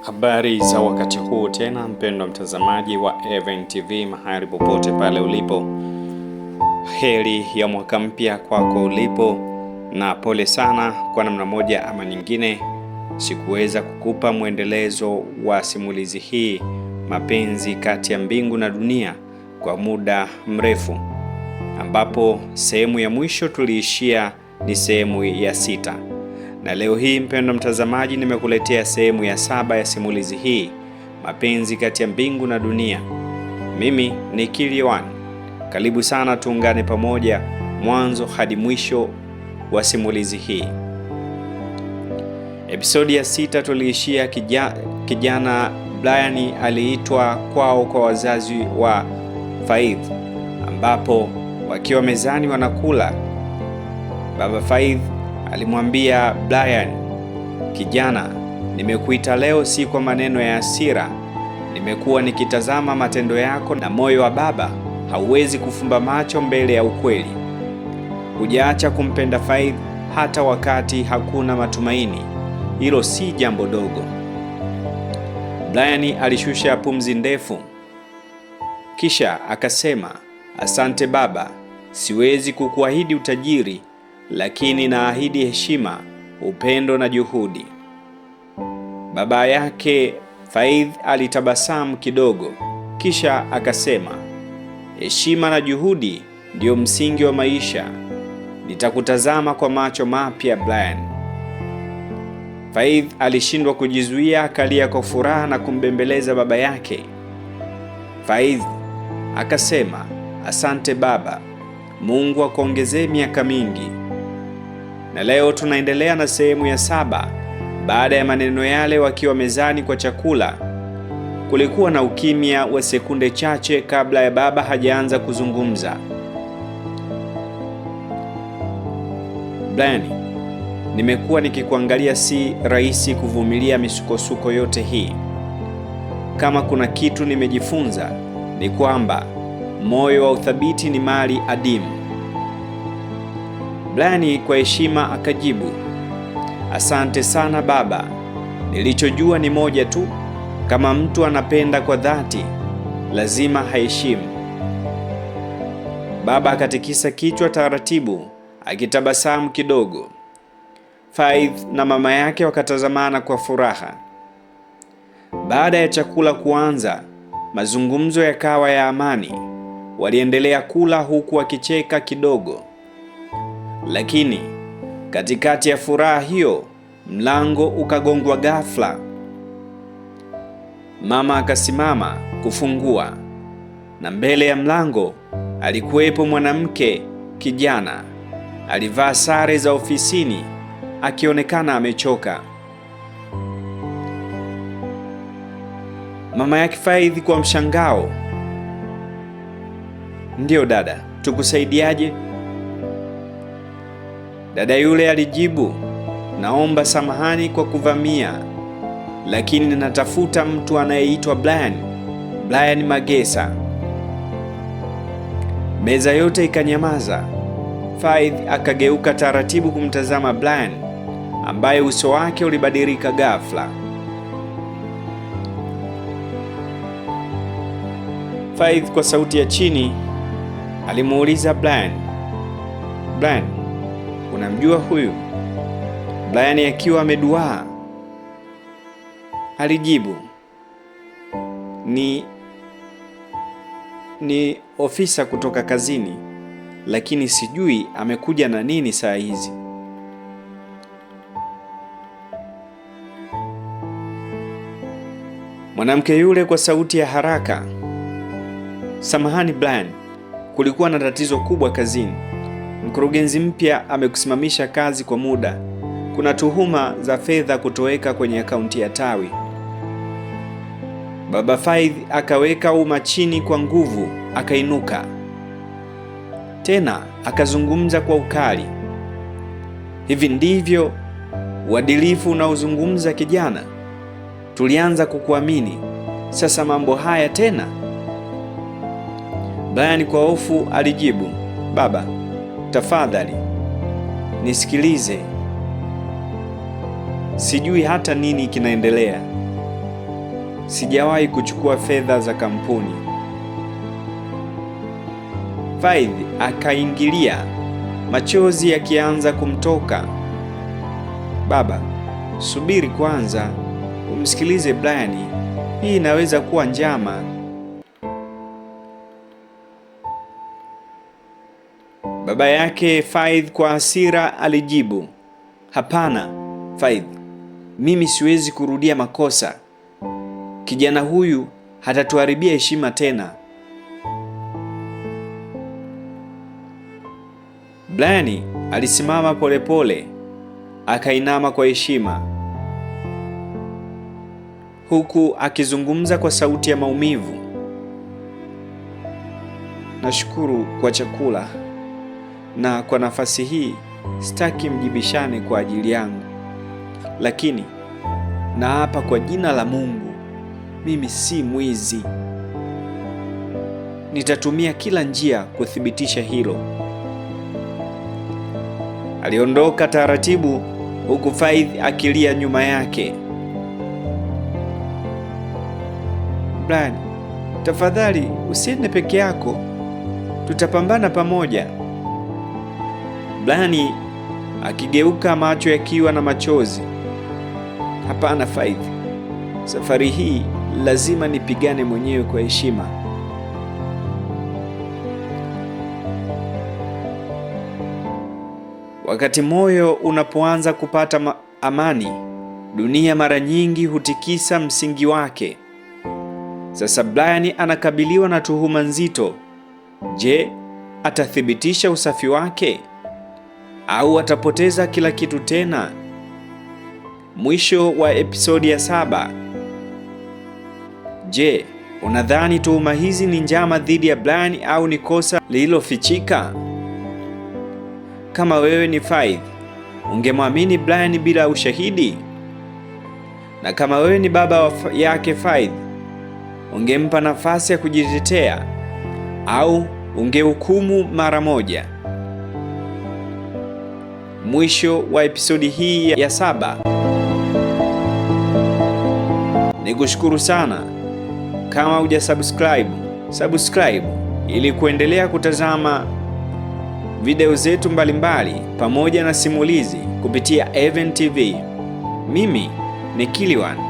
Habari za wakati huu tena, mpendwa mtazamaji wa Even TV mahali popote pale ulipo. Heri ya mwaka mpya kwako ulipo, na pole sana kwa namna moja ama nyingine sikuweza kukupa mwendelezo wa simulizi hii, mapenzi kati ya mbingu na dunia, kwa muda mrefu, ambapo sehemu ya mwisho tuliishia ni sehemu ya 6. Na leo hii mpendwa mtazamaji, nimekuletea sehemu ya 7 ya simulizi hii, mapenzi kati ya mbingu na dunia. Mimi ni Kiliwan. Karibu sana, tuungane pamoja mwanzo hadi mwisho wa simulizi hii. Episodi ya 6 tuliishia kijana Brian aliitwa kwao kwa wazazi wa Faith, ambapo wakiwa mezani wanakula, baba Faith alimwambia Brian, kijana, nimekuita leo si kwa maneno ya hasira. Nimekuwa nikitazama matendo yako, na moyo wa baba hauwezi kufumba macho mbele ya ukweli. Hujaacha kumpenda Faith hata wakati hakuna matumaini. Hilo si jambo dogo. Brian alishusha pumzi ndefu, kisha akasema, asante baba, siwezi kukuahidi utajiri, lakini naahidi heshima, upendo na juhudi. Baba yake Faith alitabasamu kidogo, kisha akasema, heshima na juhudi ndio msingi wa maisha. Nitakutazama kwa macho mapya Brian. Faith alishindwa kujizuia, akalia kwa furaha na kumbembeleza baba yake. Faith akasema, asante baba, Mungu akuongezee miaka mingi. Na leo tunaendelea na sehemu ya 7. Baada ya maneno yale, wakiwa mezani kwa chakula, kulikuwa na ukimya wa sekunde chache kabla ya baba hajaanza kuzungumza. Brian, nimekuwa nikikuangalia, si rahisi kuvumilia misukosuko yote hii. Kama kuna kitu nimejifunza ni kwamba moyo wa uthabiti ni mali adimu. Brian kwa heshima akajibu, asante sana baba, nilichojua ni moja tu, kama mtu anapenda kwa dhati, lazima heshimu. Baba akatikisa kichwa taratibu, akitabasamu kidogo. Faith na mama yake wakatazamana kwa furaha. Baada ya chakula kuanza, mazungumzo yakawa ya amani. Waliendelea kula huku wakicheka kidogo. Lakini katikati ya furaha hiyo, mlango ukagongwa ghafla. Mama akasimama kufungua, na mbele ya mlango alikuwepo mwanamke kijana. Alivaa sare za ofisini, akionekana amechoka. Mama yake Faith kwa mshangao, ndio dada, tukusaidiaje? Dada yule alijibu, naomba samahani kwa kuvamia, lakini ninatafuta mtu anayeitwa Brian Magesa. Meza yote ikanyamaza. Faith akageuka taratibu kumtazama Brian, ambaye uso wake ulibadilika ghafla. Faith kwa sauti ya chini alimuuliza Brian, unamjua huyu? Brian akiwa ameduaa alijibu, ni ofisa kutoka kazini, lakini sijui amekuja na nini saa hizi. Mwanamke yule kwa sauti ya haraka, samahani Brian, kulikuwa na tatizo kubwa kazini. Mkurugenzi mpya amekusimamisha kazi kwa muda. Kuna tuhuma za fedha kutoweka kwenye akaunti ya tawi. Baba Faith akaweka uma chini kwa nguvu, akainuka tena akazungumza kwa ukali, hivi ndivyo uadilifu unaozungumza kijana? Tulianza kukuamini, sasa mambo haya tena? Brian kwa hofu alijibu, baba, tafadhali nisikilize. Sijui hata nini kinaendelea. sijawahi kuchukua fedha za kampuni. Faith akaingilia, machozi yakianza kumtoka. Baba, subiri kwanza, umsikilize Brian. Hii inaweza kuwa njama. Baba yake Faith kwa hasira alijibu, hapana Faith, mimi siwezi kurudia makosa. Kijana huyu hatatuharibia heshima tena. Brian alisimama polepole, akainama kwa heshima, huku akizungumza kwa sauti ya maumivu. Nashukuru kwa chakula na kwa nafasi hii. Sitaki mjibishane kwa ajili yangu, lakini naapa kwa jina la Mungu, mimi si mwizi. Nitatumia kila njia kuthibitisha hilo. Aliondoka taratibu, huku Faith akilia nyuma yake. Brian, tafadhali usiende peke yako, tutapambana pamoja. Brian akigeuka, macho yakiwa na machozi. Hapana Faith, safari hii lazima nipigane mwenyewe kwa heshima. Wakati moyo unapoanza kupata amani, dunia mara nyingi hutikisa msingi wake. Sasa Brian anakabiliwa na tuhuma nzito. Je, atathibitisha usafi wake au atapoteza kila kitu tena? Mwisho wa episodi ya 7. Je, unadhani tuhuma hizi ni njama dhidi ya Brian au ni kosa lililofichika? Kama wewe ni Faith, ungemwamini Brian bila ushahidi? Na kama wewe ni baba yake Faith, ungempa nafasi ya kujitetea au ungehukumu mara moja? Mwisho wa episodi hii ya 7. Nikushukuru sana. Kama subscribe ili kuendelea kutazama video zetu mbalimbali pamoja na simulizi kupitia Even TV. Mimi ni Kiliwan.